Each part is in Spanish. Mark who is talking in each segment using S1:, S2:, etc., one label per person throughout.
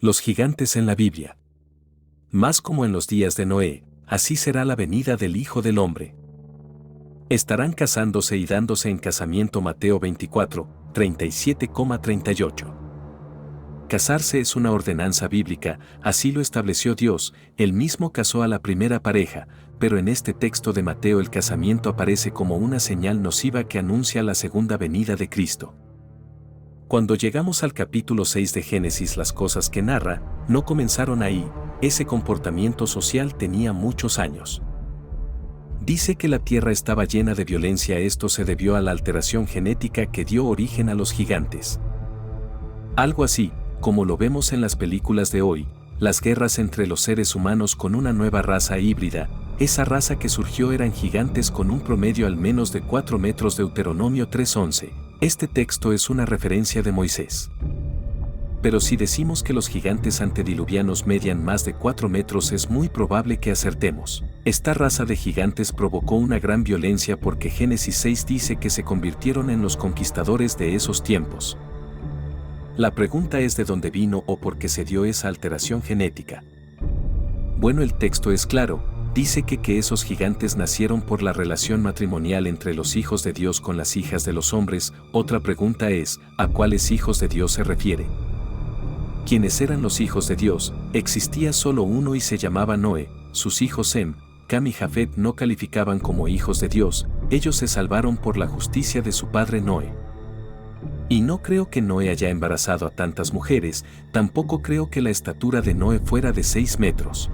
S1: Los gigantes en la Biblia. Más como en los días de Noé, así será la venida del Hijo del Hombre. Estarán casándose y dándose en casamiento. Mateo 24, 37,38. Casarse es una ordenanza bíblica, así lo estableció Dios, Él mismo casó a la primera pareja, pero en este texto de Mateo el casamiento aparece como una señal nociva que anuncia la segunda venida de Cristo. Cuando llegamos al capítulo 6 de Génesis, las cosas que narra no comenzaron ahí, ese comportamiento social tenía muchos años. Dice que la tierra estaba llena de violencia. Esto se debió a la alteración genética que dio origen a los gigantes. Algo así, como lo vemos en las películas de hoy, las guerras entre los seres humanos con una nueva raza híbrida. Esa raza que surgió eran gigantes con un promedio al menos de 4 metros. Deuteronomio 3:11. Este texto es una referencia de Moisés. Pero si decimos que los gigantes antediluvianos median más de 4 metros, es muy probable que acertemos. Esta raza de gigantes provocó una gran violencia porque Génesis 6 dice que se convirtieron en los conquistadores de esos tiempos. La pregunta es de dónde vino o por qué se dio esa alteración genética. Bueno, el texto es claro, dice que esos gigantes nacieron por la relación matrimonial entre los hijos de Dios con las hijas de los hombres. Otra pregunta es, ¿a cuáles hijos de Dios se refiere? ¿Quiénes eran los hijos de Dios? Existía solo uno y se llamaba Noé. Sus hijos Sem, Cam y Jafet no calificaban como hijos de Dios, ellos se salvaron por la justicia de su padre Noé. Y no creo que Noé haya embarazado a tantas mujeres, tampoco creo que la estatura de Noé fuera de 6 metros.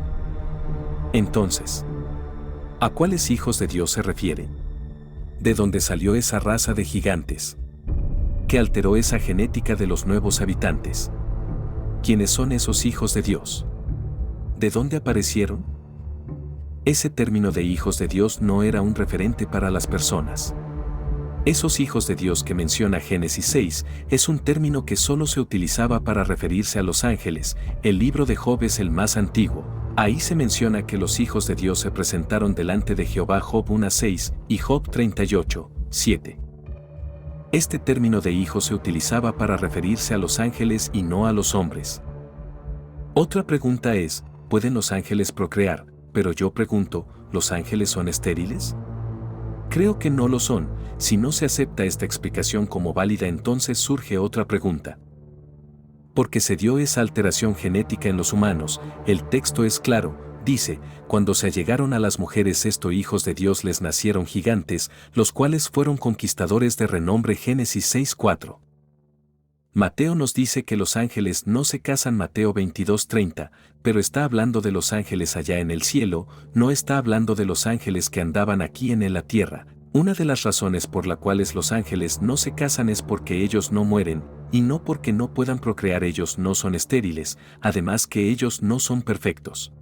S1: Entonces, ¿a cuáles hijos de Dios se refieren? ¿De dónde salió esa raza de gigantes? ¿Qué alteró esa genética de los nuevos habitantes? ¿Quiénes son esos hijos de Dios? ¿De dónde aparecieron? Ese término de hijos de Dios no era un referente para las personas. Esos hijos de Dios que menciona Génesis 6 es un término que solo se utilizaba para referirse a los ángeles. El libro de Job es el más antiguo. Ahí se menciona que los hijos de Dios se presentaron delante de Jehová. Job 1:6 y Job 38:7. Este término de hijo se utilizaba para referirse a los ángeles y no a los hombres. Otra pregunta es, ¿pueden los ángeles procrear? Pero yo pregunto, ¿los ángeles son estériles? Creo que no lo son. Si no se acepta esta explicación como válida, entonces surge otra pregunta. ¿Por qué se dio esa alteración genética en los humanos? El texto es claro, dice, cuando se allegaron a las mujeres hijos de Dios les nacieron gigantes, los cuales fueron conquistadores de renombre. Génesis 6:4. Mateo nos dice que los ángeles no se casan. Mateo 22:30, pero está hablando de los ángeles allá en el cielo, no está hablando de los ángeles que andaban aquí en la tierra. Una de las razones por las cuales los ángeles no se casan es porque ellos no mueren, y no porque no puedan procrear. Ellos no son estériles, además que ellos no son perfectos.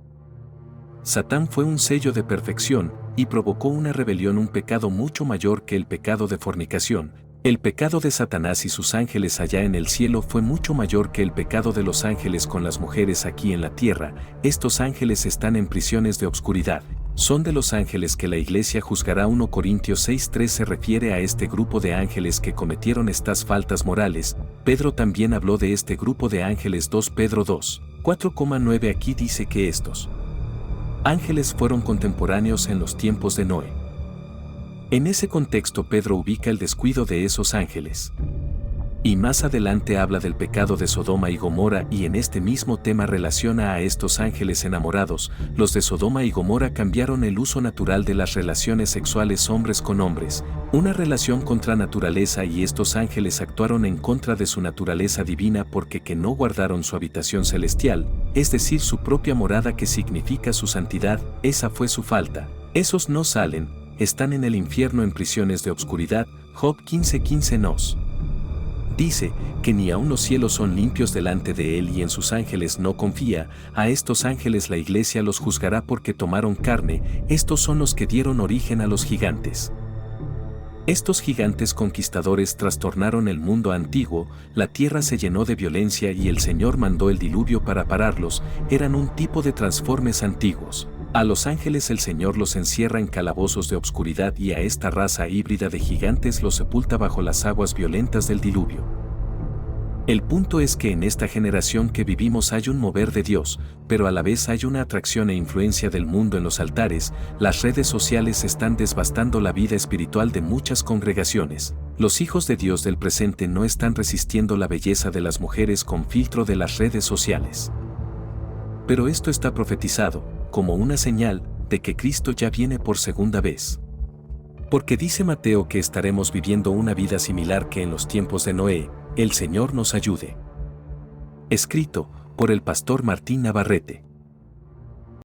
S1: Satán fue un sello de perfección, y provocó una rebelión, un pecado mucho mayor que el pecado de fornicación. El pecado de Satanás y sus ángeles allá en el cielo fue mucho mayor que el pecado de los ángeles con las mujeres aquí en la tierra. Estos ángeles están en prisiones de obscuridad. Son de los ángeles que la iglesia juzgará. 1 Corintios 6:3 se refiere a este grupo de ángeles que cometieron estas faltas morales. Pedro también habló de este grupo de ángeles. 2 Pedro 2:4,9 aquí dice que estos ángeles fueron contemporáneos en los tiempos de Noé. En ese contexto Pedro ubica el descuido de esos ángeles. Y más adelante habla del pecado de Sodoma y Gomorra, y en este mismo tema relaciona a estos ángeles enamorados. Los de Sodoma y Gomorra cambiaron el uso natural de las relaciones sexuales hombres con hombres, una relación contra naturaleza, y estos ángeles actuaron en contra de su naturaleza divina porque que no guardaron su habitación celestial, es decir, su propia morada que significa su santidad. Esa fue su falta. Esos no salen, están en el infierno en prisiones de obscuridad. Job 15:15 nos dice que ni aun los cielos son limpios delante de él, y en sus ángeles no confía. A estos ángeles la iglesia los juzgará porque tomaron carne. Estos son los que dieron origen a los gigantes. Estos gigantes conquistadores trastornaron el mundo antiguo, la tierra se llenó de violencia y el Señor mandó el diluvio para pararlos. Eran un tipo de transformes antiguos. A los ángeles el Señor los encierra en calabozos de obscuridad, y a esta raza híbrida de gigantes los sepulta bajo las aguas violentas del diluvio. El punto es que en esta generación que vivimos hay un mover de Dios, pero a la vez hay una atracción e influencia del mundo en los altares. Las redes sociales están devastando la vida espiritual de muchas congregaciones. Los hijos de Dios del presente no están resistiendo la belleza de las mujeres con filtro de las redes sociales. Pero esto está profetizado, como una señal, de que Cristo ya viene por segunda vez. Porque dice Mateo que estaremos viviendo una vida similar que en los tiempos de Noé. El Señor nos ayude. Escrito por el pastor Martín Navarrete.